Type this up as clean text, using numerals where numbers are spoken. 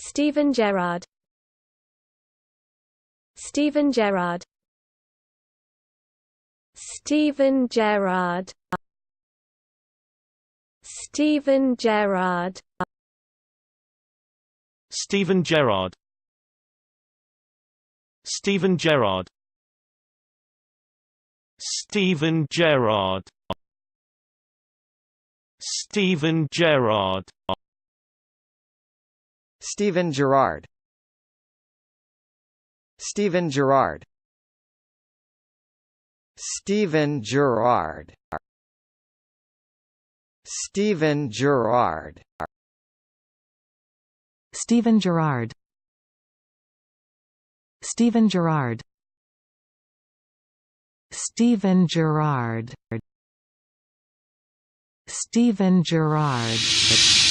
Steven Gerrard. Steven Gerrard. Steven Gerrard. Steven Gerrard. Steven Gerrard. Steven Gerrard. Steven Gerrard. Steven Gerrard. Steven Gerrard. Steven Gerrard. Steven Gerrard. Steven Gerrard. Steven Gerrard. Steven Gerrard. Steven Gerrard. Steven Gerrard.